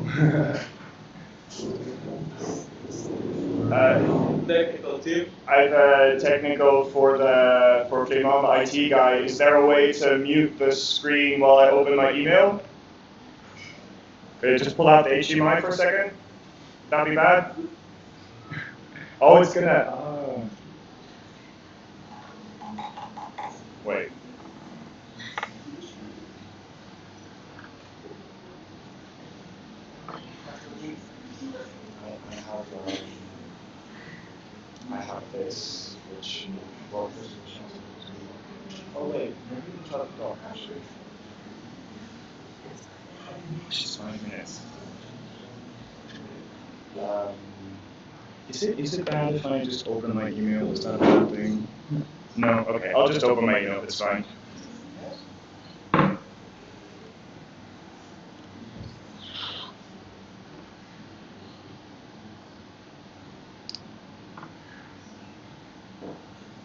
Technical team. I have a technical for Clément, the IT guy. Is there a way to mute the screen while I open my email? Could I just pull out the HDMI for a second? That'd be bad. Oh, it's gonna. Oh. Wait. I have this, which well, oh wait, maybe we shut it off actually. Just 5 minutes. Is it bad if I just open my email? Is that a bad thing? No. Okay, I'll just open my email. It's fine.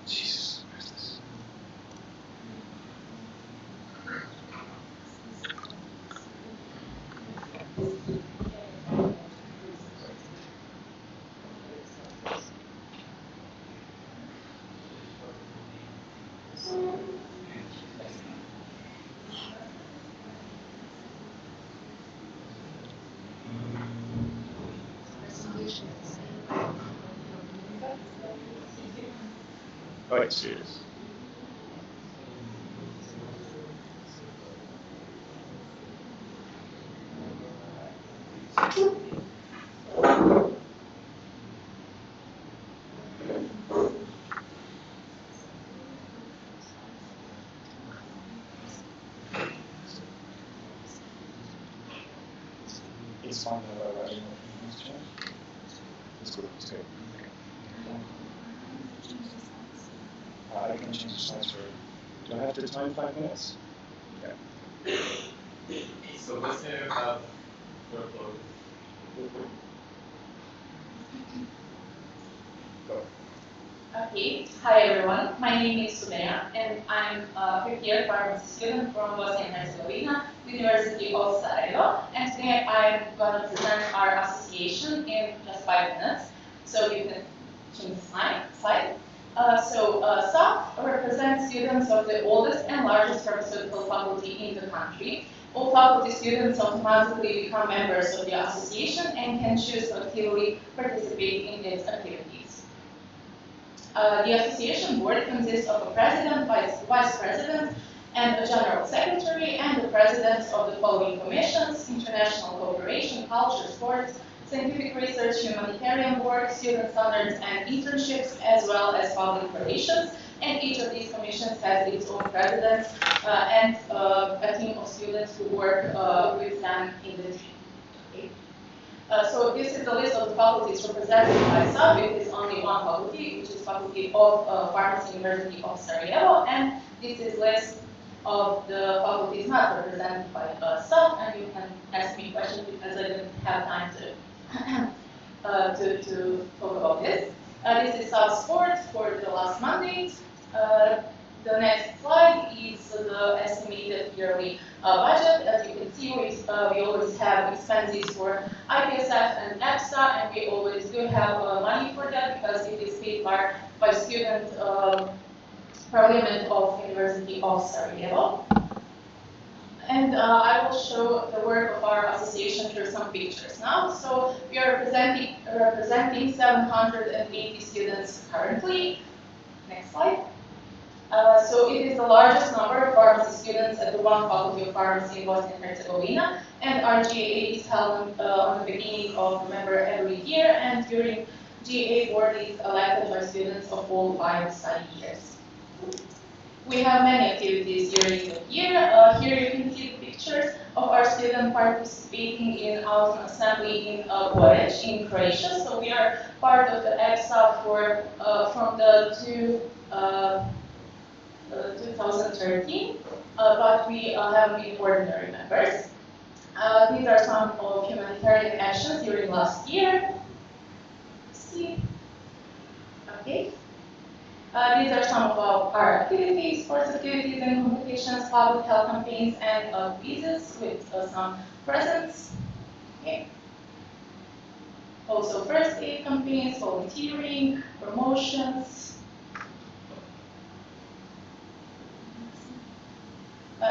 Jesus, where's this? Oh, I see it. It's fine. I don't know if you change. It's good. It's good. I can change the slides for. Do I have to time 5 minutes? Yeah. So let's say you have workload. Go. Okay, hi everyone. My name is Sudea and I'm a fifth-year pharmacy student from Bosnia and Herzegovina, University of Sarajevo. And today I'm going to present our association in just 5 minutes. So you can change the slide. SAF represents students of the oldest and largest pharmaceutical faculty in the country. All faculty students automatically become members of the association and can choose to actively participate in its activities. The association board consists of a president, vice president, and a general secretary, and the presidents of the following commissions: international cooperation, culture, sports, scientific research, humanitarian work, student standards and internships, as well as public relations. And each of these commissions has its own presidents and a team of students who work with them in the team. Okay. So this is the list of the faculties represented by SAF. It is only one faculty, which is Faculty of Pharmacy, University of Sarajevo, and this is list of the faculties not represented by SAF, and you can ask me questions because I didn't have time to talk about this. This is SAF Sport for the last Monday. The next slide is the estimated yearly budget. As you can see, we always have expenses for IPSF and EPSA, and we always do have money for that because it is paid by student parliament of University of Sarajevo. And I will show the work of our association through some pictures now. So we are representing 780 students currently. Next slide. So it is the largest number of pharmacy students at the one faculty of pharmacy in Bosnia and Herzegovina, and our GAA is held on the beginning of November every year, and during GAA board is elected by students of all 5 study years. We have many activities during the year. Here you can see the pictures of our students participating in Autumn Assembly in Poreču in Croatia. So we are part of the EPSA from the 2013, but we haven't been ordinary members. These are some of humanitarian actions during last year. See. Okay. These are some of our activities, sports activities and competitions, public health campaigns, and quizzes with some presents. Okay. Also first aid campaigns, volunteering, promotions.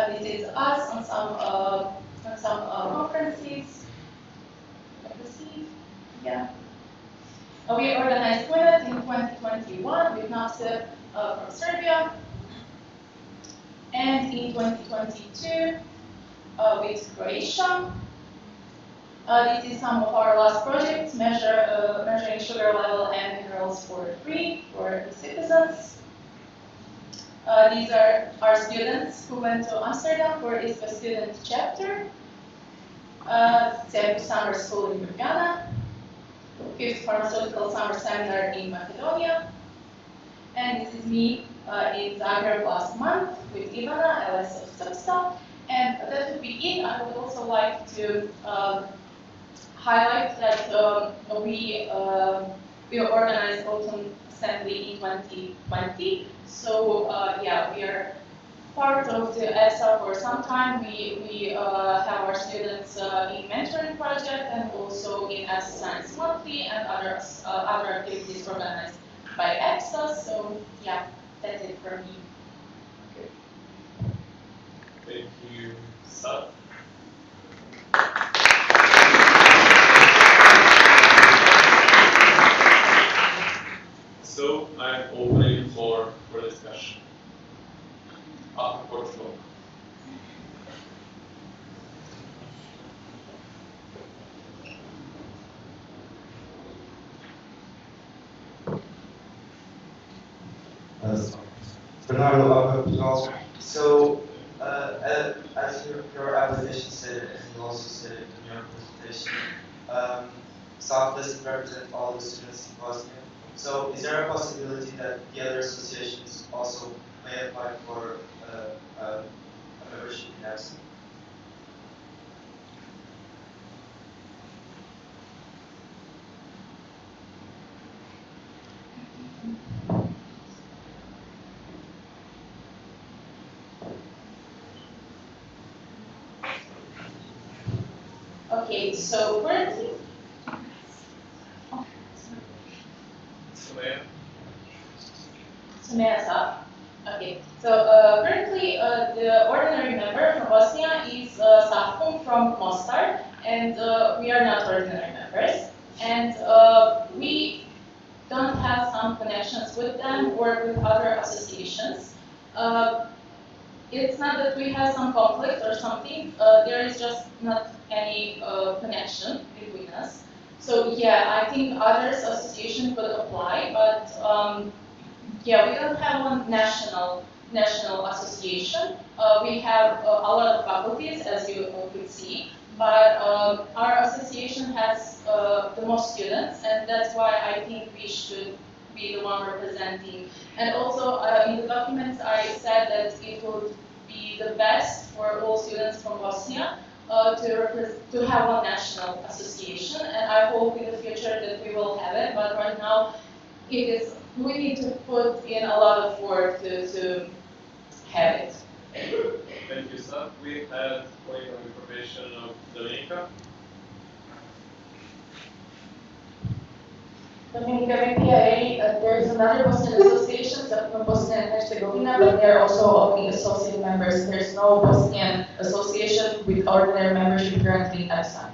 This is us on some conferences. Let's see. Yeah. We organized Twinnet in 2021 with NASIP from Serbia, and in 2022 with Croatia. This is some of our last projects, measuring sugar level and minerals for free for the citizens. These are our students who went to Amsterdam for ISPA student chapter, Cebu Summer School in Ljubljana, 5th Pharmaceutical Summer Seminar in Macedonia, and this is me in Zagreb last month with Ivana, LS of Substa. And that would be it. I would also like to highlight that we organized Autumn Assembly in 2020. So yeah, we are part of the EPSA for some time. We have our students in mentoring project and also in EPSA Science Monthly and other activities organized by EPSA. So yeah, that's it for me. Thank you, Seth. So I'm opening the floor for discussion. After Portugal. Bernardo of Portugal. So, as your application said, and you also said it in your presentation, SAF doesn't represent all the students in Bosnia. So, is there a possibility that the other associations also may apply for a membership in EPSA? Okay, so currently, okay, so currently the ordinary member from Bosnia is Safkum from Mostar, and we are not ordinary members, and we don't have some connections with them or with other associations. It's not that we have some conflict or something, there is just not any connection between us. So yeah, I think others association could apply, but yeah, we don't have one national association. We have a lot of faculties, as you could see, but our association has the most students, and that's why I think we should be the one representing. And also in the documents I said that it would be the best for all students from Bosnia to have one national association, and I hope in the future that we will have it, but right now we need to put in a lot of work to have it. Thank you, sir. We had point of information of Dominica. Dominica BPA, there's another Bosnian association, Bosnia and Herzegovina, but they're also only associate members. There's no Bosnian association with ordinary membership currently in EPSA.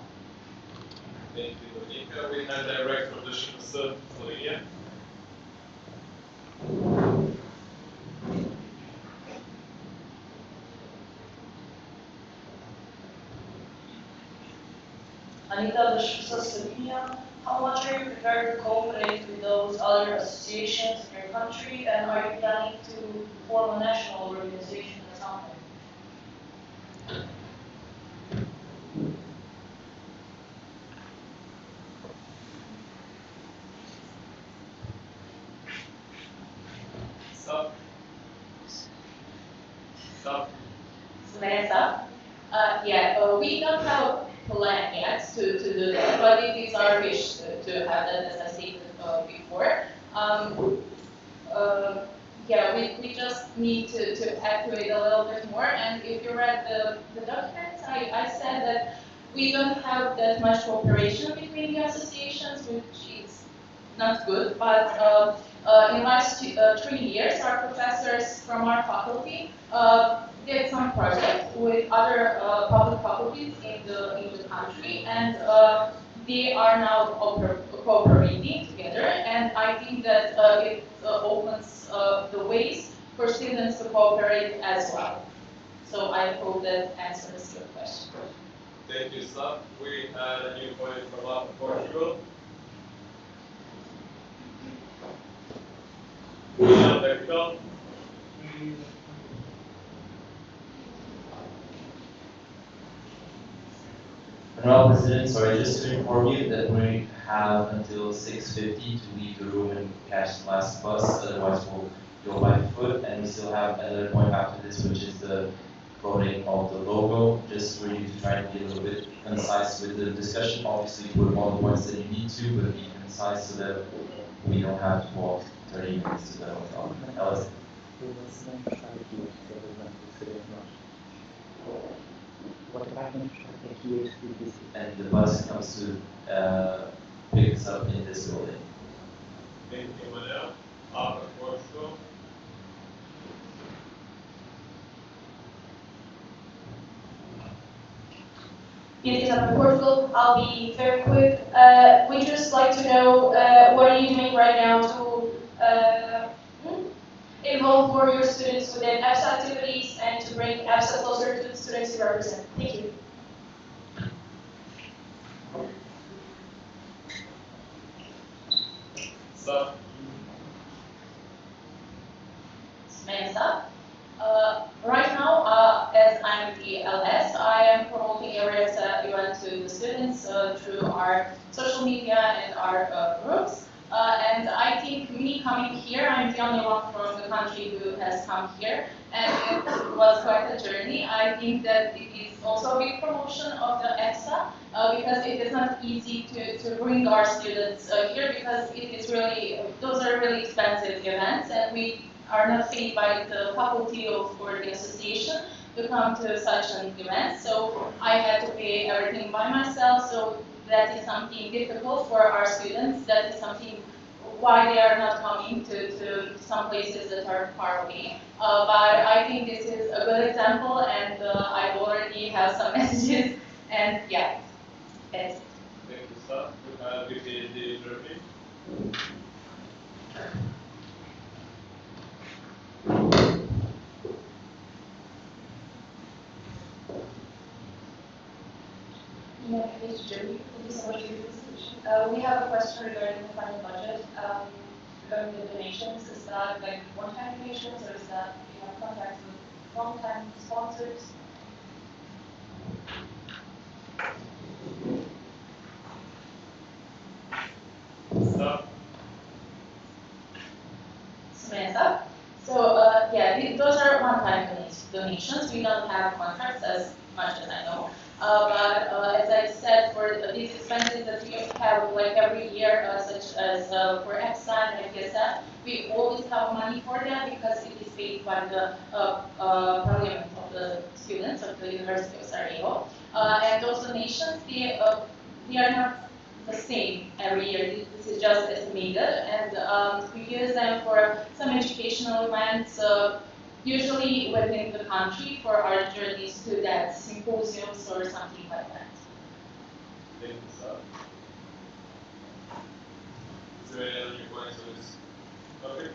Thank you, Dominica. We have direct from the EPSA, Slovenia. Anita, the Slovenia, how much are you prepared to cooperate with those other associations in your country, and are you planning to form a national organization at some point? Stop. Stop. Samantha? We don't have a plan yet to do that, but it is our wish to have that, as I stated before. We just need to activate a little bit more. And if you read the documents, I said that we don't have that much cooperation between the associations, which is not good. But in last 3 years, our professors from our faculty did some project with other public faculties in the country, and they are now cooperating together. And I think that it opens the ways for students to cooperate as well. So I hope that answers your question. Thank you, Slav. We had a new point from Portugal. William Beckdahl. Honorable President, sorry, just to inform you that we have until 6:50 to leave the room and catch the last bus, otherwise we'll go by foot, and we still have another point after this, which is the voting of the logo, just for you to try and be a little bit concise with the discussion. Obviously, put all the points that you need to, but be concise so that we don't have to walk 30 minutes to the hotel. Alice? And the bus comes to pick us up in this building. Thank you, Manel. After Portugal. It is up in Portugal. I'll be very quick. We just like to know what are you doing right now to involve more your students within EPSA activities and to bring EPSA closer to the students you represent. Thank you. So. Samantha. Right now, as I'm the LS, I am promoting areas event to the students through our social media and our groups. And I think me coming here, I'm the only one from the country who has come here, and it was quite a journey. I think that it is also a big promotion of the EPSA because it is not easy to bring our students here because it is really, those are really expensive events, and we are not paid by the faculty or the association to come to such an event. So I had to pay everything by myself. So that is something difficult for our students. That is something why they are not coming to some places that are far away. But I think this is a good example, and I already have some messages. And yeah, that's it. Thank you, sir. We did the Germany. Mr. Jeremy, thank you so much for your presentation. We have a question regarding the final budget. Regarding the donations, is that like one-time donations, or is that you have contacts with long-time sponsors? Stop. Samantha. So those are one-time donations. We don't have contracts as much as I know. But as I said, for these expenses that we have like every year, such as for EPSA and EPSA, we always have money for that because it is paid by the Parliament of of the students of the University of Sarajevo. And those donations, they are not the same every year. This is just estimated, and we use them for some educational events, usually within the country for our journeys to that symposiums or something like that. Thank you, sir. Is there any other points on this topic?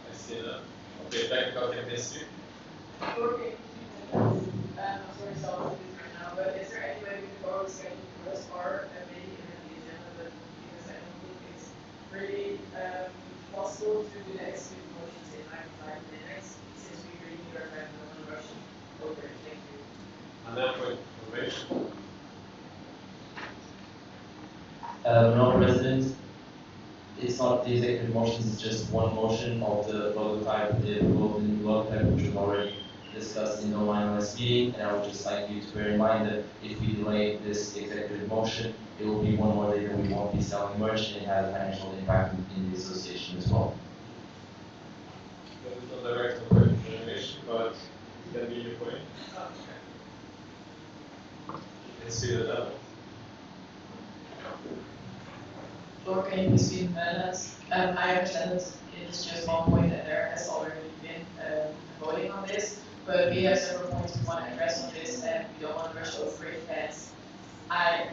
I see that. Okay, technical chemistry. Okay, I'm sorry to stop this right now, but is there any way we can borrow the schedule for this or maybe even the agenda, but because I don't think it's really possible to do the execute motions in 95 minutes since we really need our time and don't want to rush over it. Thank you. And then for information. No, President, it's not the executive motions, it's just one motion of the prototype, the proposed prototype, which was already discussed in the online last meeting, and I would just like you to bear in mind that if we delay this executive motion, it will be one more day that we won't be selling merch, and it has a financial impact in the association as well. That is not direct information, but it can be your point. You can see the level. Or can you please be minutes? I understand that it is just one point and there has already been voting on this, but we have several points we want to address on this and we don't want to rush over it. And I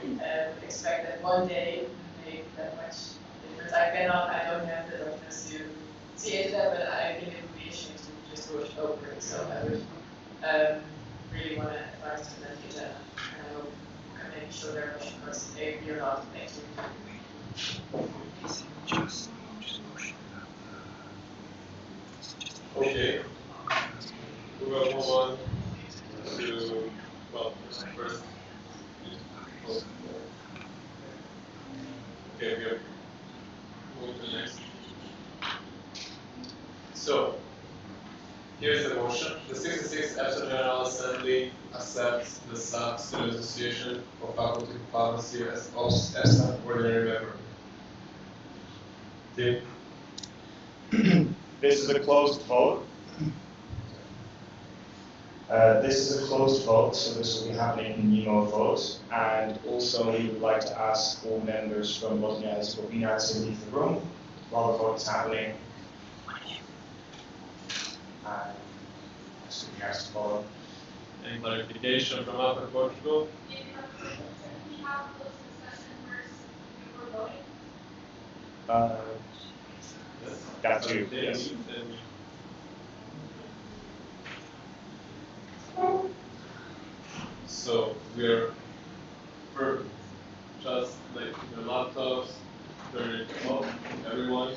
expect that one day would make that much difference. I don't have the documents to see into that, but I think it would be a shame to just rush over it. So I would really want to advise to that agenda. And I hope we can make sure they're rushing because they agree or not. Thank you. Okay. We will move on to, well, first. Okay, we are moving to the next. So, here's the motion. The 66th EPSA General Assembly accepts the Student Association of Faculty of Pharmacy as EPSA ordinary member. Tim? This is a closed vote. This is a closed vote, so this will be happening in Nemo vote. And also, we would like to ask all members from Bosnia and Herzegovina to leave the room while the vote is happening. And so you guys to follow. Any clarification from Alpha Portugal? Can we have those discussion first before voting? Yes. Got you. Yes. So we're just like your laptops, turn it off, everyone.